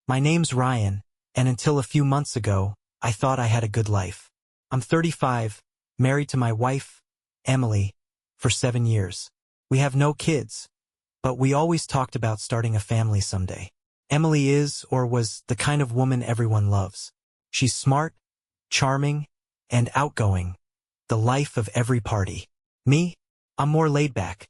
My name's Ryan, and until a few months ago, I thought I had a good life. I'm 35, married to my wife, Emily, for 7 years. We have no kids, but we always talked about starting a family someday. Emily is, or was, the kind of woman everyone loves. She's smart, charming, and outgoing, the life of every party. Me? I'm more laid back,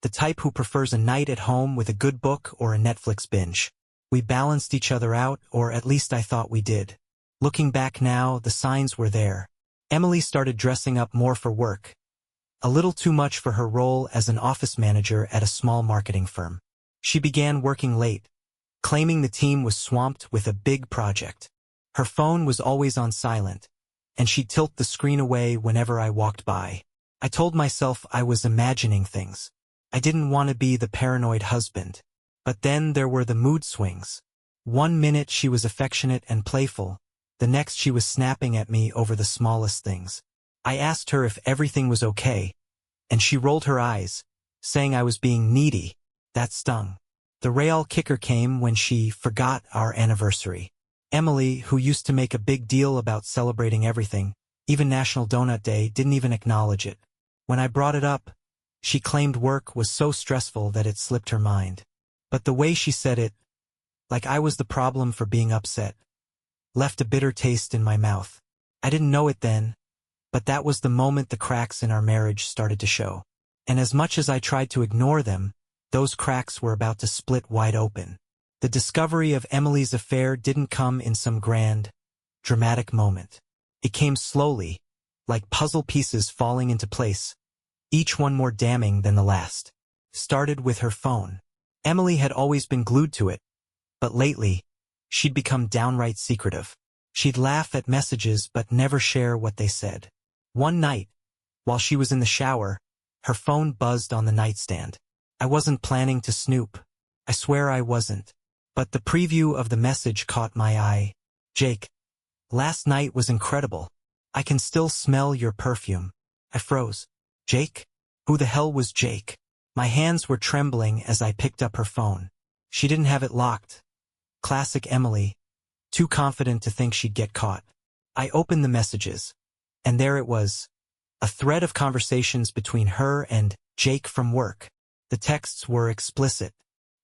the type who prefers a night at home with a good book or a Netflix binge. We balanced each other out, or at least I thought we did. Looking back now, the signs were there. Emily started dressing up more for work, a little too much for her role as an office manager at a small marketing firm. She began working late, claiming the team was swamped with a big project. Her phone was always on silent, and she'd tilt the screen away whenever I walked by. I told myself I was imagining things. I didn't want to be the paranoid husband. But then there were the mood swings. 1 minute she was affectionate and playful, the next she was snapping at me over the smallest things. I asked her if everything was okay, and she rolled her eyes, saying I was being needy. That stung. The real kicker came when she forgot our anniversary. Emily, who used to make a big deal about celebrating everything, even National Donut Day, didn't even acknowledge it. When I brought it up, she claimed work was so stressful that it slipped her mind. But the way she said it, like I was the problem for being upset, left a bitter taste in my mouth. I didn't know it then, but that was the moment the cracks in our marriage started to show. And as much as I tried to ignore them, those cracks were about to split wide open. The discovery of Emily's affair didn't come in some grand, dramatic moment. It came slowly, like puzzle pieces falling into place, each one more damning than the last. Started with her phone. Emily had always been glued to it, but lately, she'd become downright secretive. She'd laugh at messages but never share what they said. One night, while she was in the shower, her phone buzzed on the nightstand. I wasn't planning to snoop. I swear I wasn't. But the preview of the message caught my eye. Jake, last night was incredible. I can still smell your perfume. I froze. Jake? Who the hell was Jake? My hands were trembling as I picked up her phone. She didn't have it locked. Classic Emily, too confident to think she'd get caught. I opened the messages, and there it was, a thread of conversations between her and Jake from work. The texts were explicit.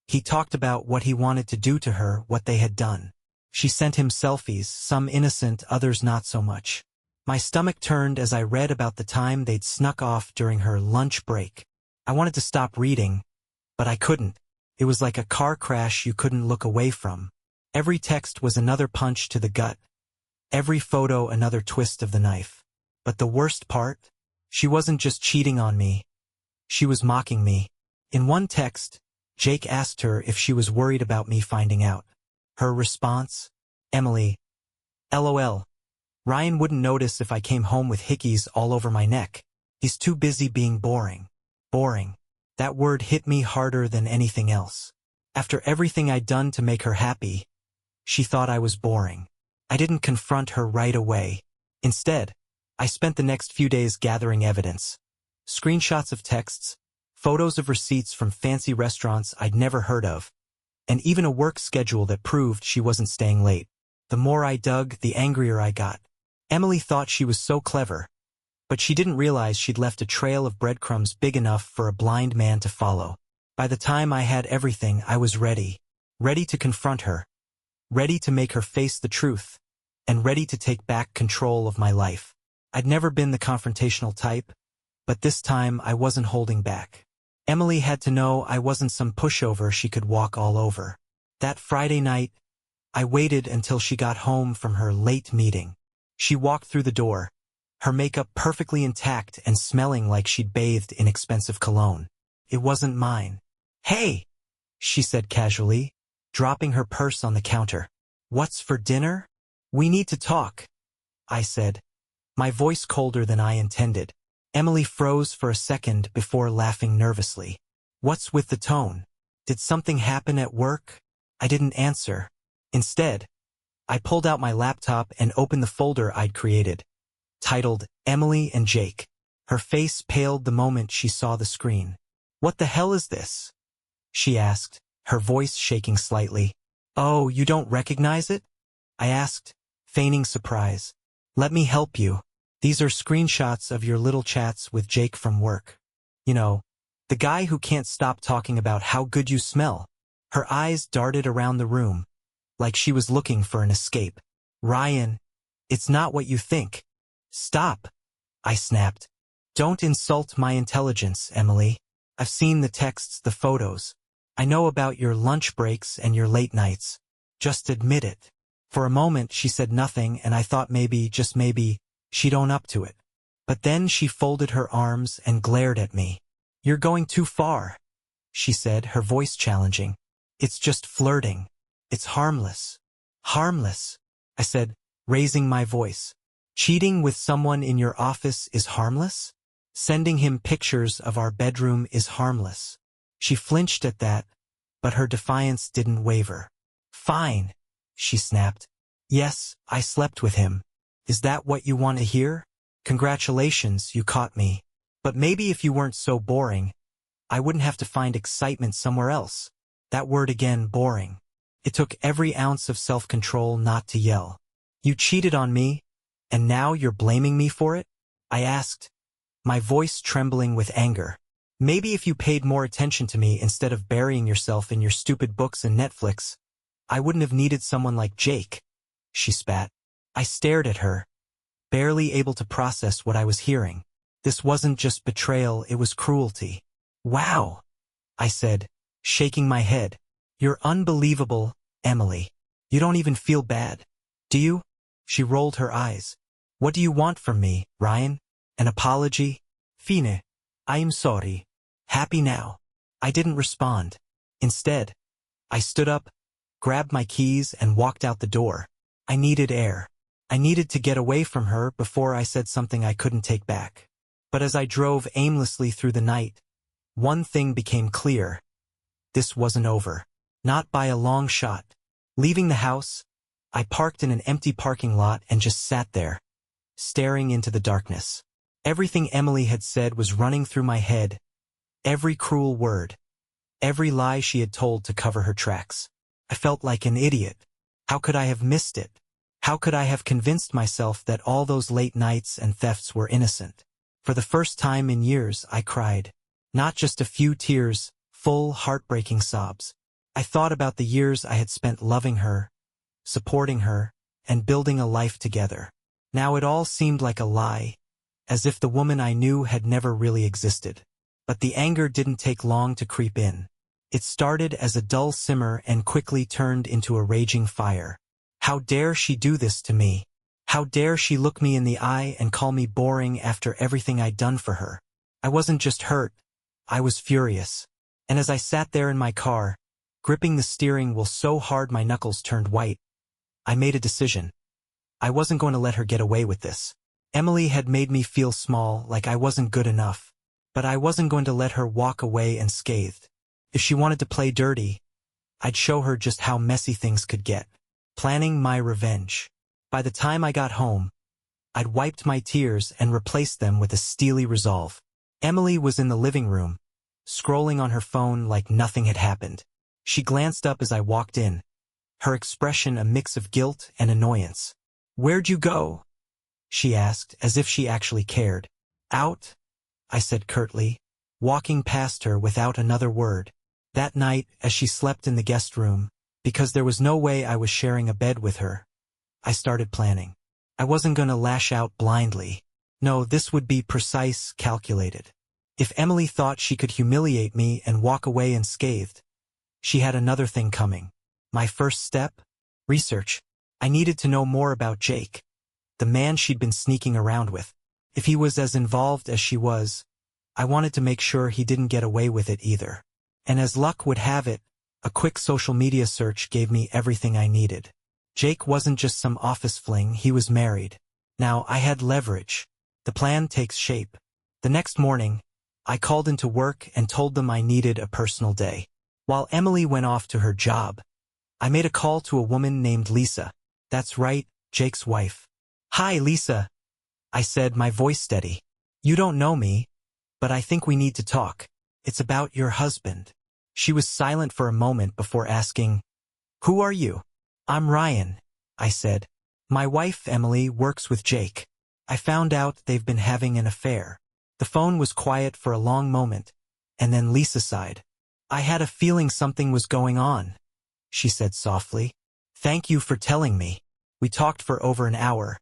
He talked about what he wanted to do to her, what they had done. She sent him selfies, some innocent, others not so much. My stomach turned as I read about the time they'd snuck off during her lunch break. I wanted to stop reading, but I couldn't. It was like a car crash you couldn't look away from. Every text was another punch to the gut. Every photo another twist of the knife. But the worst part? She wasn't just cheating on me. She was mocking me. In one text, Jake asked her if she was worried about me finding out. Her response? Emily. LOL. Ryan wouldn't notice if I came home with hickeys all over my neck. He's too busy being boring. Boring. That word hit me harder than anything else. After everything I'd done to make her happy, she thought I was boring. I didn't confront her right away. Instead, I spent the next few days gathering evidence. Screenshots of texts, photos of receipts from fancy restaurants I'd never heard of, and even a work schedule that proved she wasn't staying late. The more I dug, the angrier I got. Emily thought she was so clever, but she didn't realize she'd left a trail of breadcrumbs big enough for a blind man to follow. By the time I had everything, I was ready. Ready to confront her. Ready to make her face the truth. And ready to take back control of my life. I'd never been the confrontational type, but this time I wasn't holding back. Emily had to know I wasn't some pushover she could walk all over. That Friday night, I waited until she got home from her late meeting. She walked through the door, her makeup perfectly intact and smelling like she'd bathed in expensive cologne. It wasn't mine. Hey, she said casually, dropping her purse on the counter. What's for dinner? We need to talk, I said, my voice colder than I intended. Emily froze for a second before laughing nervously. What's with the tone? Did something happen at work? I didn't answer. Instead, I pulled out my laptop and opened the folder I'd created, titled Emily and Jake. Her face paled the moment she saw the screen. What the hell is this? She asked, her voice shaking slightly. Oh, you don't recognize it? I asked, feigning surprise. Let me help you. These are screenshots of your little chats with Jake from work. You know, the guy who can't stop talking about how good you smell. Her eyes darted around the room, like she was looking for an escape. Ryan, it's not what you think. Stop, I snapped. Don't insult my intelligence, Emily. I've seen the texts, the photos. I know about your lunch breaks and your late nights. Just admit it. For a moment she said nothing, and I thought maybe, just maybe, she'd own up to it. But then she folded her arms and glared at me. You're going too far, she said, her voice challenging. It's just flirting. It's harmless. Harmless, I said, raising my voice. Cheating with someone in your office is harmless? Sending him pictures of our bedroom is harmless. She flinched at that, but her defiance didn't waver. Fine, she snapped. Yes, I slept with him. Is that what you want to hear? Congratulations, you caught me. But maybe if you weren't so boring, I wouldn't have to find excitement somewhere else. That word again, boring. It took every ounce of self-control not to yell. You cheated on me, and now you're blaming me for it? I asked, my voice trembling with anger. Maybe if you paid more attention to me instead of burying yourself in your stupid books and Netflix, I wouldn't have needed someone like Jake, she spat. I stared at her, barely able to process what I was hearing. This wasn't just betrayal, it was cruelty. Wow, I said, shaking my head. You're unbelievable, Emily. You don't even feel bad, do you? She rolled her eyes. What do you want from me, Ryan? An apology? Fine. I'm sorry. Happy now. I didn't respond. Instead, I stood up, grabbed my keys, and walked out the door. I needed air. I needed to get away from her before I said something I couldn't take back. But as I drove aimlessly through the night, one thing became clear. This wasn't over. Not by a long shot. Leaving the house, I parked in an empty parking lot and just sat there, staring into the darkness. Everything Emily had said was running through my head. Every cruel word. Every lie she had told to cover her tracks. I felt like an idiot. How could I have missed it? How could I have convinced myself that all those late nights and thefts were innocent? For the first time in years, I cried. Not just a few tears, full, heartbreaking sobs. I thought about the years I had spent loving her, supporting her, and building a life together. Now it all seemed like a lie, as if the woman I knew had never really existed. But the anger didn't take long to creep in. It started as a dull simmer and quickly turned into a raging fire. How dare she do this to me? How dare she look me in the eye and call me boring after everything I'd done for her? I wasn't just hurt, I was furious. And as I sat there in my car, gripping the steering wheel so hard my knuckles turned white, I made a decision. I wasn't going to let her get away with this. Emily had made me feel small, like I wasn't good enough. But I wasn't going to let her walk away unscathed. If she wanted to play dirty, I'd show her just how messy things could get. Planning my revenge. By the time I got home, I'd wiped my tears and replaced them with a steely resolve. Emily was in the living room, scrolling on her phone like nothing had happened. She glanced up as I walked in, her expression a mix of guilt and annoyance. "Where'd you go?" she asked, as if she actually cared. "Out," I said curtly, walking past her without another word. That night, as she slept in the guest room, because there was no way I was sharing a bed with her, I started planning. I wasn't going to lash out blindly. No, this would be precise, calculated. If Emily thought she could humiliate me and walk away unscathed, she had another thing coming. My first step? Research. I needed to know more about Jake, the man she'd been sneaking around with. If he was as involved as she was, I wanted to make sure he didn't get away with it either. And as luck would have it, a quick social media search gave me everything I needed. Jake wasn't just some office fling, he was married. Now I had leverage. The plan takes shape. The next morning, I called into work and told them I needed a personal day. While Emily went off to her job, I made a call to a woman named Lisa. That's right, Jake's wife. "Hi, Lisa," I said, my voice steady. "You don't know me, but I think we need to talk. It's about your husband." She was silent for a moment before asking, "Who are you?" "I'm Ryan," I said. "My wife, Emily, works with Jake. I found out they've been having an affair." The phone was quiet for a long moment, and then Lisa sighed. "I had a feeling something was going on," she said softly. "Thank you for telling me." We talked for over an hour,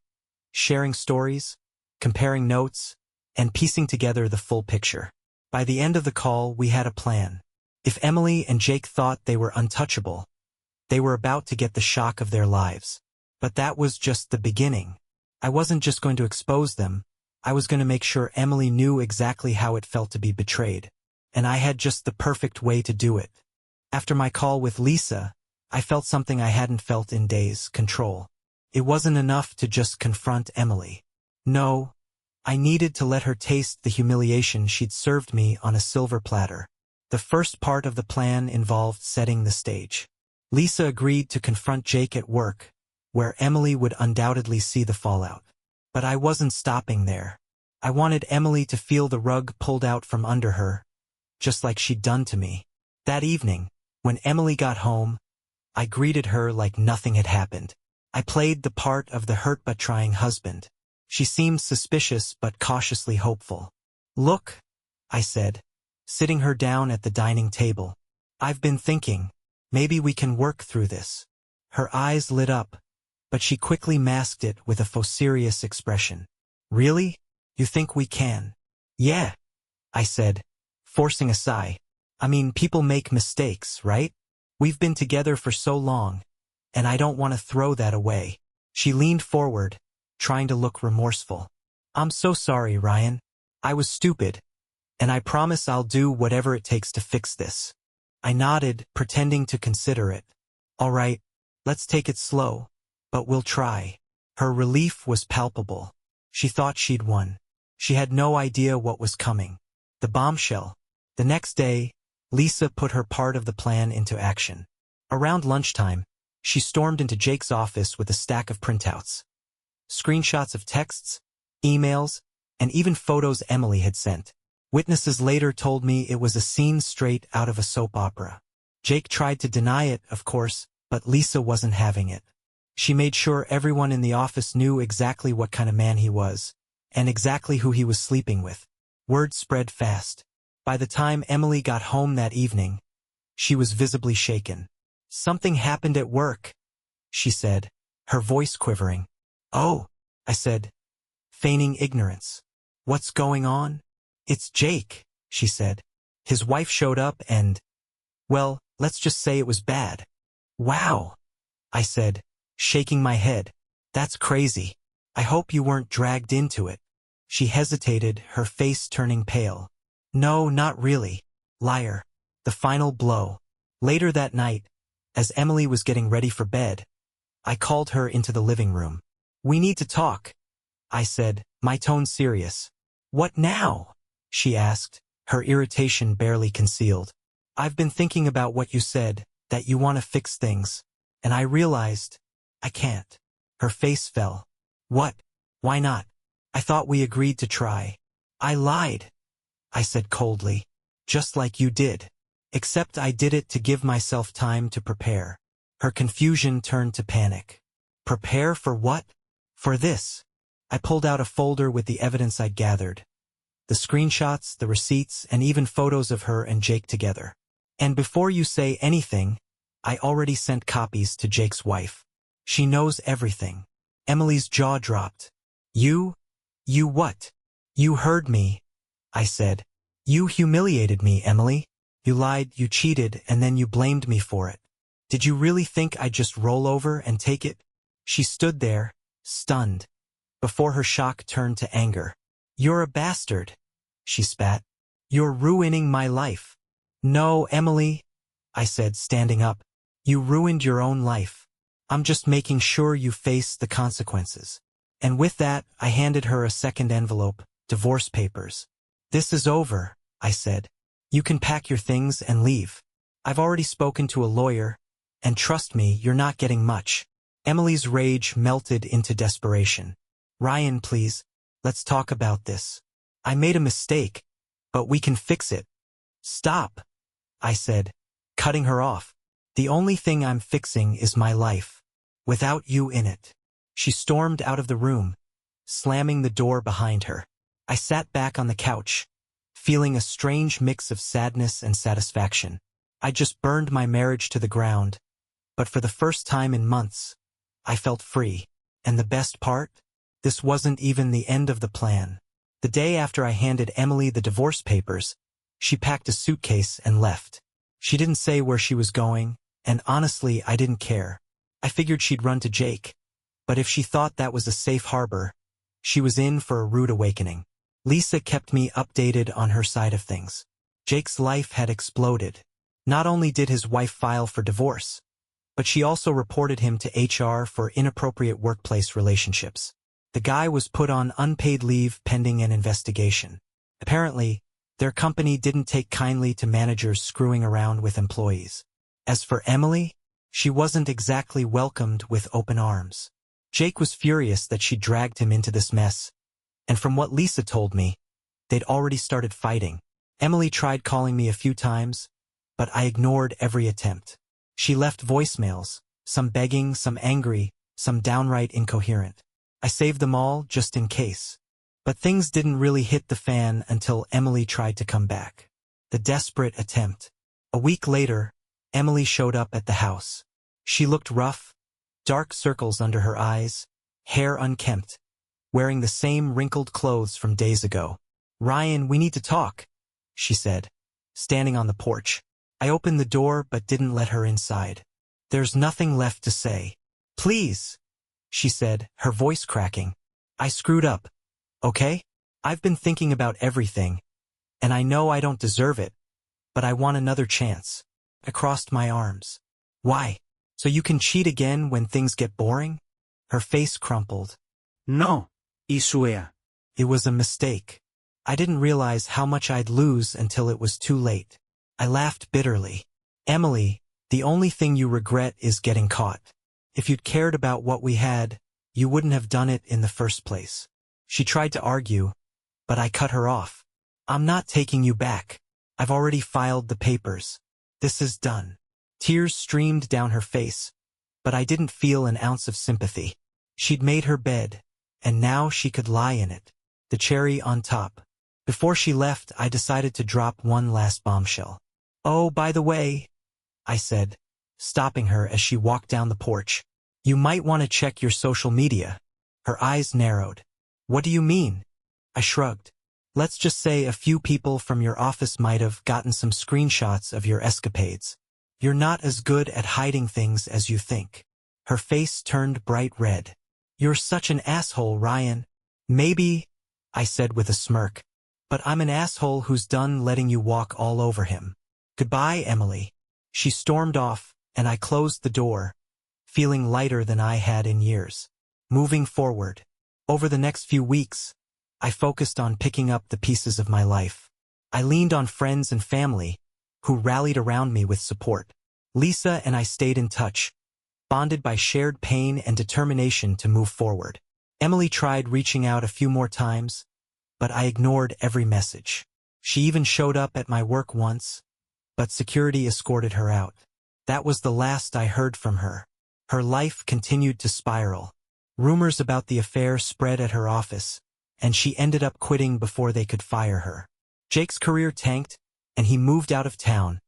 sharing stories, comparing notes, and piecing together the full picture. By the end of the call, we had a plan. If Emily and Jake thought they were untouchable, they were about to get the shock of their lives. But that was just the beginning. I wasn't just going to expose them, I was going to make sure Emily knew exactly how it felt to be betrayed. And I had just the perfect way to do it. After my call with Lisa, I felt something I hadn't felt in days: control. It wasn't enough to just confront Emily. No, I needed to let her taste the humiliation she'd served me on a silver platter. The first part of the plan involved setting the stage. Lisa agreed to confront Jake at work, where Emily would undoubtedly see the fallout. But I wasn't stopping there. I wanted Emily to feel the rug pulled out from under her, just like she'd done to me. That evening, when Emily got home, I greeted her like nothing had happened. I played the part of the hurt but trying husband. She seemed suspicious but cautiously hopeful. "Look," I said, sitting her down at the dining table. "I've been thinking, maybe we can work through this." Her eyes lit up, but she quickly masked it with a serious expression. "Really? You think we can?" "Yeah," I said, forcing a sigh. "I mean, people make mistakes, right? We've been together for so long, and I don't want to throw that away." She leaned forward, trying to look remorseful. "I'm so sorry, Ryan. I was stupid, and I promise I'll do whatever it takes to fix this." I nodded, pretending to consider it. "All right, let's take it slow, but we'll try." Her relief was palpable. She thought she'd won. She had no idea what was coming. The bombshell. The next day, Lisa put her part of the plan into action. Around lunchtime, she stormed into Jake's office with a stack of printouts. Screenshots of texts, emails, and even photos Emily had sent. Witnesses later told me it was a scene straight out of a soap opera. Jake tried to deny it, of course, but Lisa wasn't having it. She made sure everyone in the office knew exactly what kind of man he was, and exactly who he was sleeping with. Word spread fast. By the time Emily got home that evening, she was visibly shaken. "Something happened at work," she said, her voice quivering. "Oh," I said, feigning ignorance. "What's going on?" "It's Jake," she said. "His wife showed up and, well, let's just say it was bad." "Wow," I said, shaking my head. "That's crazy. I hope you weren't dragged into it." She hesitated, her face turning pale. "No, not really. Liar." The final blow. Later that night, as Emily was getting ready for bed, I called her into the living room. "We need to talk," I said, my tone serious. "What now?" she asked, her irritation barely concealed. "I've been thinking about what you said, that you want to fix things, and I realized I can't." Her face fell. "What? Why not? I thought we agreed to try." "I lied," I said coldly. "Just like you did. Except I did it to give myself time to prepare." Her confusion turned to panic. "Prepare for what?" "For this." I pulled out a folder with the evidence I'd gathered. The screenshots, the receipts, and even photos of her and Jake together. "And before you say anything, I already sent copies to Jake's wife. She knows everything." Emily's jaw dropped. You what?" "You heard me," I said. "You humiliated me, Emily. You lied, you cheated, and then you blamed me for it. Did you really think I'd just roll over and take it?" She stood there, stunned, before her shock turned to anger. "You're a bastard," she spat. "You're ruining my life." "No, Emily," I said, standing up. "You ruined your own life. I'm just making sure you face the consequences." And with that, I handed her a second envelope, divorce papers. "This is over," I said. "You can pack your things and leave. I've already spoken to a lawyer, and trust me, you're not getting much." Emily's rage melted into desperation. "Ryan, please, let's talk about this. I made a mistake, but we can fix it." "Stop," I said, cutting her off. The only thing I'm fixing is my life. Without you in it. She stormed out of the room, slamming the door behind her. I sat back on the couch, feeling a strange mix of sadness and satisfaction. I just burned my marriage to the ground, but for the first time in months, I felt free. And the best part? This wasn't even the end of the plan. The day after I handed Emily the divorce papers, she packed a suitcase and left. She didn't say where she was going, and honestly, I didn't care. I figured she'd run to Jake, but if she thought that was a safe harbor, she was in for a rude awakening. Lisa kept me updated on her side of things. Jake's life had exploded. Not only did his wife file for divorce, but she also reported him to HR for inappropriate workplace relationships. The guy was put on unpaid leave pending an investigation. Apparently, their company didn't take kindly to managers screwing around with employees. As for Emily, she wasn't exactly welcomed with open arms. Jake was furious that she dragged him into this mess, and from what Lisa told me, they'd already started fighting. Emily tried calling me a few times, but I ignored every attempt. She left voicemails, some begging, some angry, some downright incoherent. I saved them all just in case. But things didn't really hit the fan until Emily tried to come back. The desperate attempt. A week later, Emily showed up at the house. She looked rough, dark circles under her eyes, hair unkempt, wearing the same wrinkled clothes from days ago. "Ryan, we need to talk," she said, standing on the porch. I opened the door but didn't let her inside. "There's nothing left to say." "Please," she said, her voice cracking. "I screwed up, okay? I've been thinking about everything, and I know I don't deserve it, but I want another chance." I crossed my arms. "Why? So you can cheat again when things get boring?" Her face crumpled. No, Isuea. It was a mistake. I didn't realize how much I'd lose until it was too late. I laughed bitterly. "Emily, the only thing you regret is getting caught. If you'd cared about what we had, you wouldn't have done it in the first place." She tried to argue, but I cut her off. "I'm not taking you back. I've already filed the papers. This is done." Tears streamed down her face, but I didn't feel an ounce of sympathy. She'd made her bed, and now she could lie in it. The cherry on top. Before she left, I decided to drop one last bombshell. "Oh, by the way," I said, stopping her as she walked down the porch, "you might want to check your social media." Her eyes narrowed. "What do you mean?" I shrugged. "Let's just say a few people from your office might have gotten some screenshots of your escapades. You're not as good at hiding things as you think." Her face turned bright red. "You're such an asshole, Ryan." "Maybe," I said with a smirk, "but I'm an asshole who's done letting you walk all over him. Goodbye, Emily." She stormed off, and I closed the door, feeling lighter than I had in years. Moving forward, over the next few weeks, I focused on picking up the pieces of my life. I leaned on friends and family, who rallied around me with support. Lisa and I stayed in touch, bonded by shared pain and determination to move forward. Emily tried reaching out a few more times, but I ignored every message. She even showed up at my work once, but security escorted her out. That was the last I heard from her. Her life continued to spiral. Rumors about the affair spread at her office, and she ended up quitting before they could fire her. Jake's career tanked, and he moved out of town,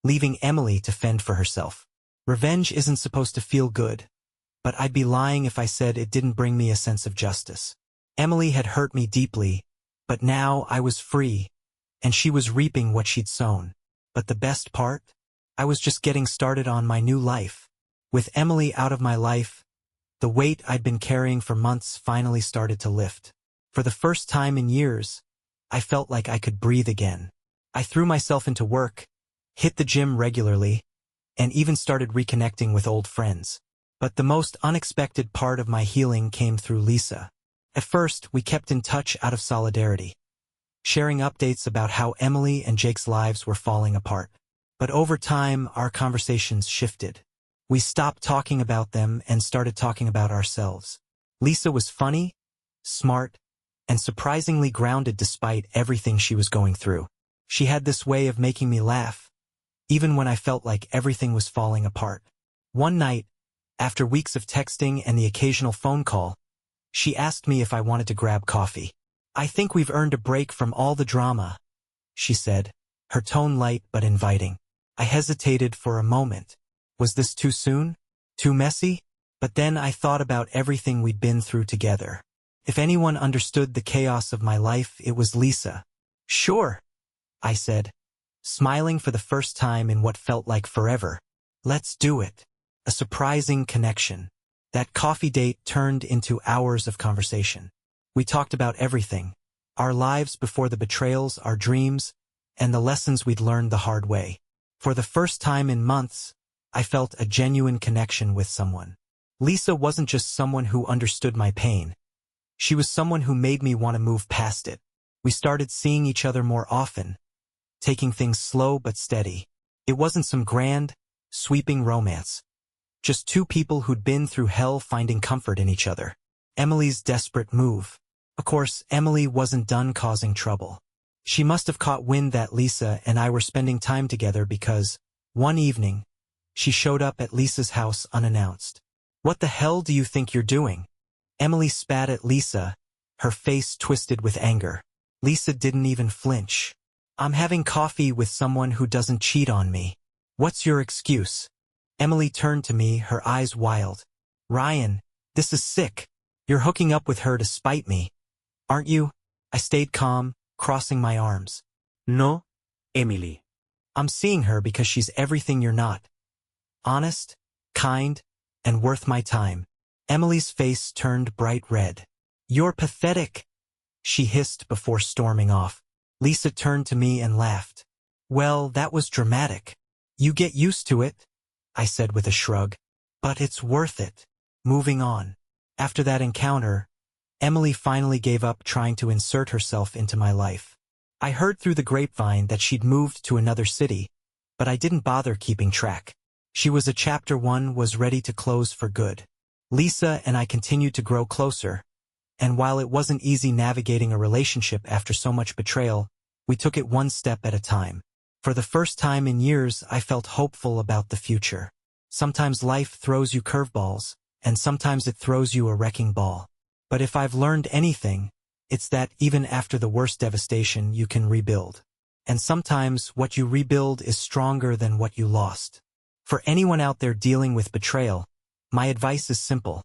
leaving Emily to fend for herself. Revenge isn't supposed to feel good, but I'd be lying if I said it didn't bring me a sense of justice. Emily had hurt me deeply, but now I was free, and she was reaping what she'd sown. But the best part? I was just getting started on my new life. With Emily out of my life, the weight I'd been carrying for months finally started to lift. For the first time in years, I felt like I could breathe again. I threw myself into work, hit the gym regularly, and even started reconnecting with old friends. But the most unexpected part of my healing came through Lisa. At first, we kept in touch out of solidarity, sharing updates about how Emily and Jake's lives were falling apart. But over time, our conversations shifted. We stopped talking about them and started talking about ourselves. Lisa was funny, smart, and surprisingly grounded despite everything she was going through. She had this way of making me laugh, even when I felt like everything was falling apart. One night, after weeks of texting and the occasional phone call, she asked me if I wanted to grab coffee. "I think we've earned a break from all the drama," she said, her tone light but inviting. I hesitated for a moment. Was this too soon? Too messy? But then I thought about everything we'd been through together. If anyone understood the chaos of my life, it was Lisa. "Sure," I said, smiling for the first time in what felt like forever. "Let's do it." A surprising connection. That coffee date turned into hours of conversation. We talked about everything. Our lives before the betrayals, our dreams, and the lessons we'd learned the hard way. For the first time in months, I felt a genuine connection with someone. Lisa wasn't just someone who understood my pain. She was someone who made me want to move past it. We started seeing each other more often, taking things slow but steady. It wasn't some grand, sweeping romance. Just two people who'd been through hell finding comfort in each other. Emily's desperate move. Of course, Emily wasn't done causing trouble. She must have caught wind that Lisa and I were spending time together because, one evening, she showed up at Lisa's house unannounced. "What the hell do you think you're doing?" Emily spat at Lisa, her face twisted with anger. Lisa didn't even flinch. "I'm having coffee with someone who doesn't cheat on me. What's your excuse?" Emily turned to me, her eyes wild. "Ryan, this is sick. You're hooking up with her to spite me, aren't you?" I stayed calm, crossing my arms. No, Emily. "I'm seeing her because she's everything you're not. Honest, kind, and worth my time." Emily's face turned bright red. "You're pathetic," she hissed before storming off. Lisa turned to me and laughed. "Well, that was dramatic. You get used to it," I said with a shrug. "But it's worth it." Moving on. After that encounter, Emily finally gave up trying to insert herself into my life. I heard through the grapevine that she'd moved to another city, but I didn't bother keeping track. She was a chapter 1 was ready to close for good. Lisa and I continued to grow closer, and while it wasn't easy navigating a relationship after so much betrayal, we took it one step at a time. For the first time in years, I felt hopeful about the future. Sometimes life throws you curveballs, and sometimes it throws you a wrecking ball. But if I've learned anything, it's that even after the worst devastation, you can rebuild. And sometimes what you rebuild is stronger than what you lost. For anyone out there dealing with betrayal, my advice is simple.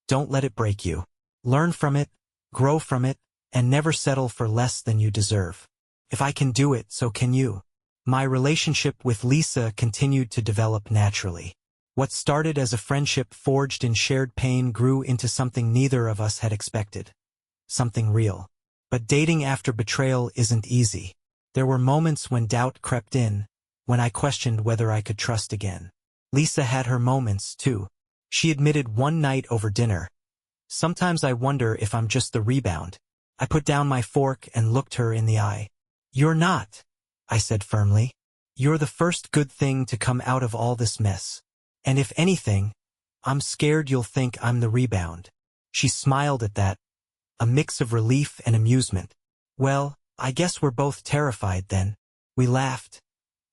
Don't let it break you. Learn from it, grow from it, and never settle for less than you deserve. If I can do it, so can you. My relationship with Lisa continued to develop naturally. What started as a friendship forged in shared pain grew into something neither of us had expected. Something real. But dating after betrayal isn't easy. There were moments when doubt crept in, when I questioned whether I could trust again. Lisa had her moments, too. She admitted one night over dinner, "Sometimes I wonder if I'm just the rebound." I put down my fork and looked her in the eye. "You're not," I said firmly. "You're the first good thing to come out of all this mess. And if anything, I'm scared you'll think I'm the rebound." She smiled at that, a mix of relief and amusement. "Well, I guess we're both terrified then." We laughed.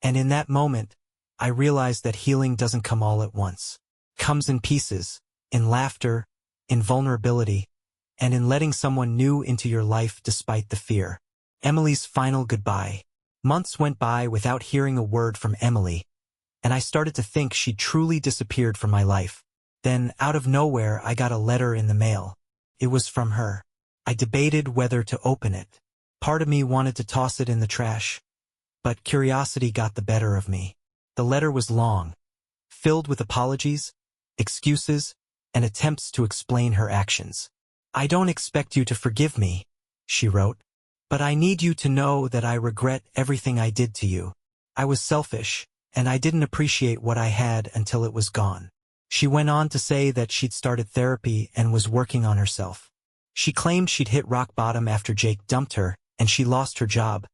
And in that moment, I realized that healing doesn't come all at once. It comes in pieces, in laughter, in vulnerability, and in letting someone new into your life despite the fear. Emily's final goodbye. Months went by without hearing a word from Emily, and I started to think she'd truly disappeared from my life. Then, out of nowhere, I got a letter in the mail. It was from her. I debated whether to open it. Part of me wanted to toss it in the trash, but curiosity got the better of me. The letter was long, filled with apologies, excuses, and attempts to explain her actions. "I don't expect you to forgive me," she wrote, "but I need you to know that I regret everything I did to you. I was selfish, and I didn't appreciate what I had until it was gone." She went on to say that she'd started therapy and was working on herself. She claimed she'd hit rock bottom after Jake dumped her, and she lost her job,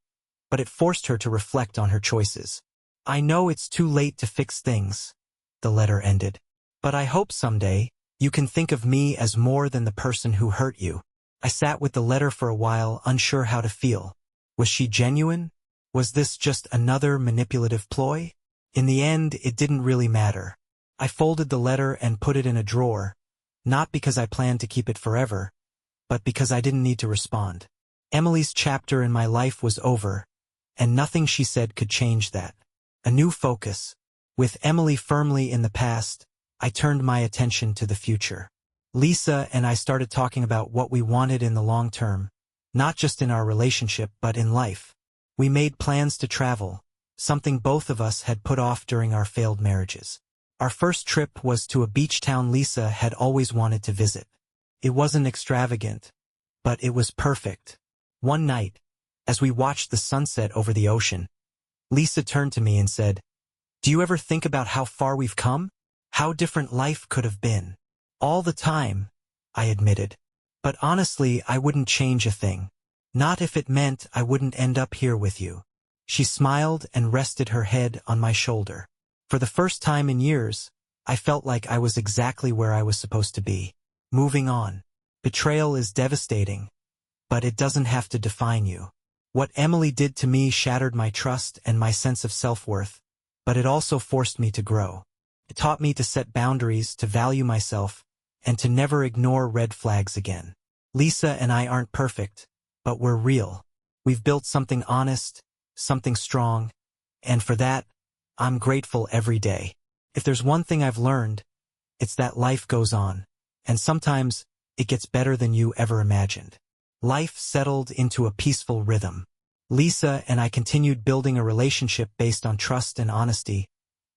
but it forced her to reflect on her choices. "I know it's too late to fix things," the letter ended, "but I hope someday you can think of me as more than the person who hurt you." I sat with the letter for a while, unsure how to feel. Was she genuine? Was this just another manipulative ploy? In the end, it didn't really matter. I folded the letter and put it in a drawer, not because I planned to keep it forever, but because I didn't need to respond. Emily's chapter in my life was over, and nothing she said could change that. A new focus. With Emily firmly in the past, I turned my attention to the future. Lisa and I started talking about what we wanted in the long term, not just in our relationship but in life. We made plans to travel, something both of us had put off during our failed marriages. Our first trip was to a beach town Lisa had always wanted to visit. It wasn't extravagant, but it was perfect. One night, as we watched the sunset over the ocean, Lisa turned to me and said, "Do you ever think about how far we've come? How different life could have been?" "All the time," I admitted. "But honestly, I wouldn't change a thing. Not if it meant I wouldn't end up here with you." She smiled and rested her head on my shoulder. For the first time in years, I felt like I was exactly where I was supposed to be. Moving on. Betrayal is devastating, but it doesn't have to define you. What Emily did to me shattered my trust and my sense of self-worth, but it also forced me to grow. It taught me to set boundaries, to value myself, and to never ignore red flags again. Lisa and I aren't perfect, but we're real. We've built something honest, something strong, and for that, I'm grateful every day. If there's one thing I've learned, it's that life goes on, and sometimes it gets better than you ever imagined. Life settled into a peaceful rhythm. Lisa and I continued building a relationship based on trust and honesty,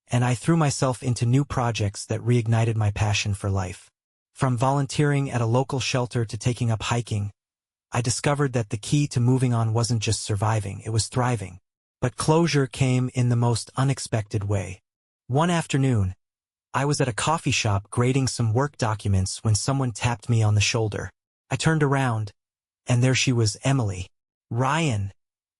and I threw myself into new projects that reignited my passion for life. From volunteering at a local shelter to taking up hiking, I discovered that the key to moving on wasn't just surviving, it was thriving. But closure came in the most unexpected way. One afternoon, I was at a coffee shop grading some work documents when someone tapped me on the shoulder. I turned around, and there she was, Emily. "Ryan,"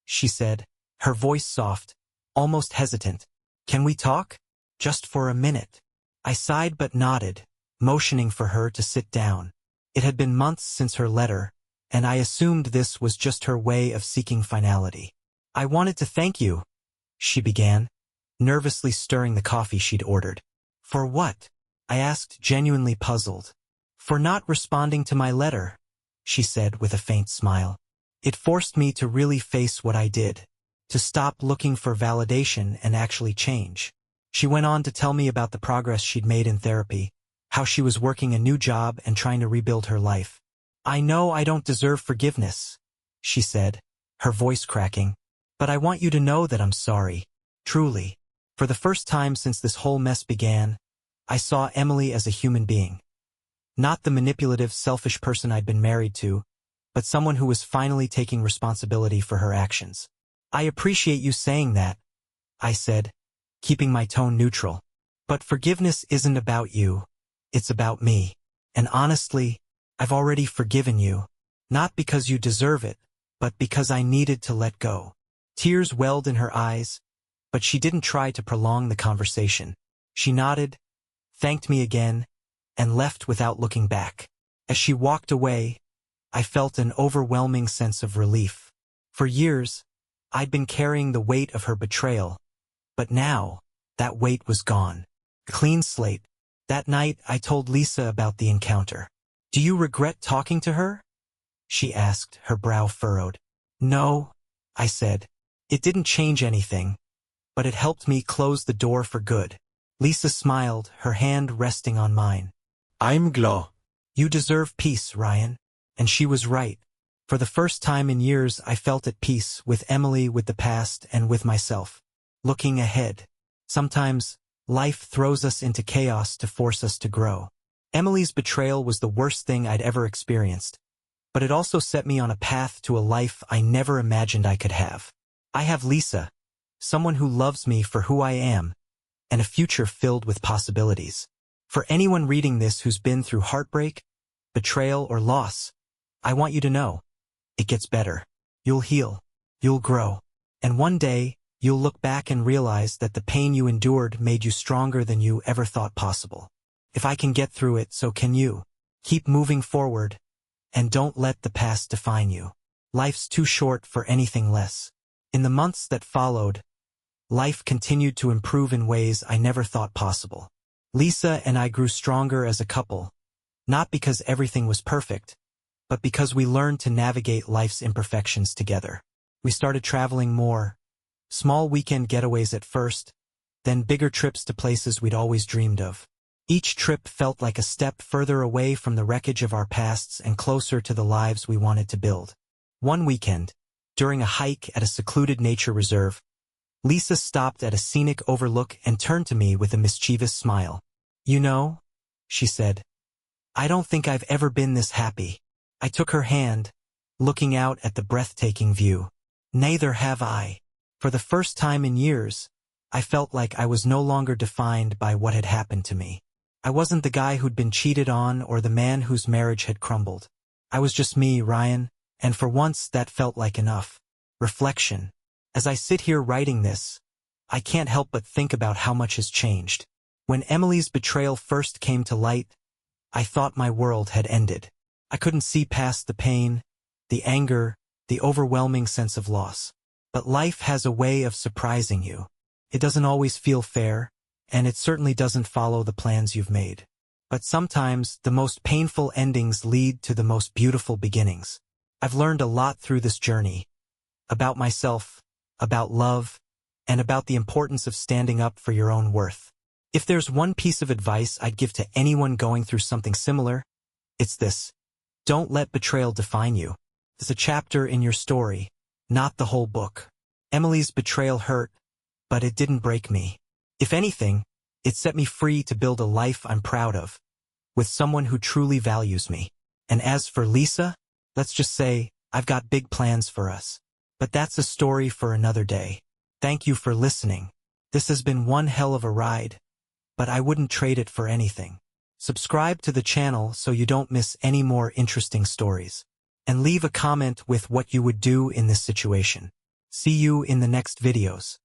she said, her voice soft, almost hesitant. "Can we talk? Just for a minute." I sighed but nodded, motioning for her to sit down. It had been months since her letter, and I assumed this was just her way of seeking finality. "I wanted to thank you," she began, nervously stirring the coffee she'd ordered. "For what?" I asked, genuinely puzzled. "For not responding to my letter," she said with a faint smile. "It forced me to really face what I did, to stop looking for validation and actually change." She went on to tell me about the progress she'd made in therapy, how she was working a new job and trying to rebuild her life. "I know I don't deserve forgiveness," she said, her voice cracking, "but I want you to know that I'm sorry. Truly." For the first time since this whole mess began, I saw Emily as a human being. Not the manipulative, selfish person I'd been married to, but someone who was finally taking responsibility for her actions. "I appreciate you saying that," I said, keeping my tone neutral. "But forgiveness isn't about you. It's about me. And honestly, I've already forgiven you. Not because you deserve it, but because I needed to let go." Tears welled in her eyes, but she didn't try to prolong the conversation. She nodded, thanked me again, and left without looking back. As she walked away, I felt an overwhelming sense of relief. For years, I'd been carrying the weight of her betrayal, but now, that weight was gone. Clean slate. That night, I told Lisa about the encounter. "Do you regret talking to her?" she asked, her brow furrowed. "No," I said. "It didn't change anything, but it helped me close the door for good." Lisa smiled, her hand resting on mine. I'm glad. "You deserve peace, Ryan." And she was right. For the first time in years, I felt at peace with Emily, with the past, and with myself. Looking ahead. Sometimes, life throws us into chaos to force us to grow. Emily's betrayal was the worst thing I'd ever experienced, but it also set me on a path to a life I never imagined I could have. I have Lisa, someone who loves me for who I am, and a future filled with possibilities. For anyone reading this who's been through heartbreak, betrayal, or loss, I want you to know, it gets better. You'll heal. You'll grow. And one day, you'll look back and realize that the pain you endured made you stronger than you ever thought possible. If I can get through it, so can you. Keep moving forward, and don't let the past define you. Life's too short for anything less. In the months that followed, life continued to improve in ways I never thought possible. Lisa and I grew stronger as a couple, not because everything was perfect, but because we learned to navigate life's imperfections together. We started traveling more, small weekend getaways at first, then bigger trips to places we'd always dreamed of. Each trip felt like a step further away from the wreckage of our pasts and closer to the lives we wanted to build. One weekend, during a hike at a secluded nature reserve, Lisa stopped at a scenic overlook and turned to me with a mischievous smile. "You know," she said, "I don't think I've ever been this happy." I took her hand, looking out at the breathtaking view. "Neither have I." For the first time in years, I felt like I was no longer defined by what had happened to me. I wasn't the guy who'd been cheated on or the man whose marriage had crumbled. I was just me, Ryan, and for once that felt like enough. Reflection. As I sit here writing this, I can't help but think about how much has changed. When Emily's betrayal first came to light, I thought my world had ended. I couldn't see past the pain, the anger, the overwhelming sense of loss. But life has a way of surprising you. It doesn't always feel fair, and it certainly doesn't follow the plans you've made. But sometimes the most painful endings lead to the most beautiful beginnings. I've learned a lot through this journey, about myself, about love, and about the importance of standing up for your own worth. If there's one piece of advice I'd give to anyone going through something similar, it's this. Don't let betrayal define you. It's a chapter in your story, not the whole book. Emily's betrayal hurt, but it didn't break me. If anything, it set me free to build a life I'm proud of, with someone who truly values me. And as for Lisa, let's just say, I've got big plans for us. But that's a story for another day. Thank you for listening. This has been one hell of a ride, but I wouldn't trade it for anything. Subscribe to the channel so you don't miss any more interesting stories. And leave a comment with what you would do in this situation. See you in the next videos.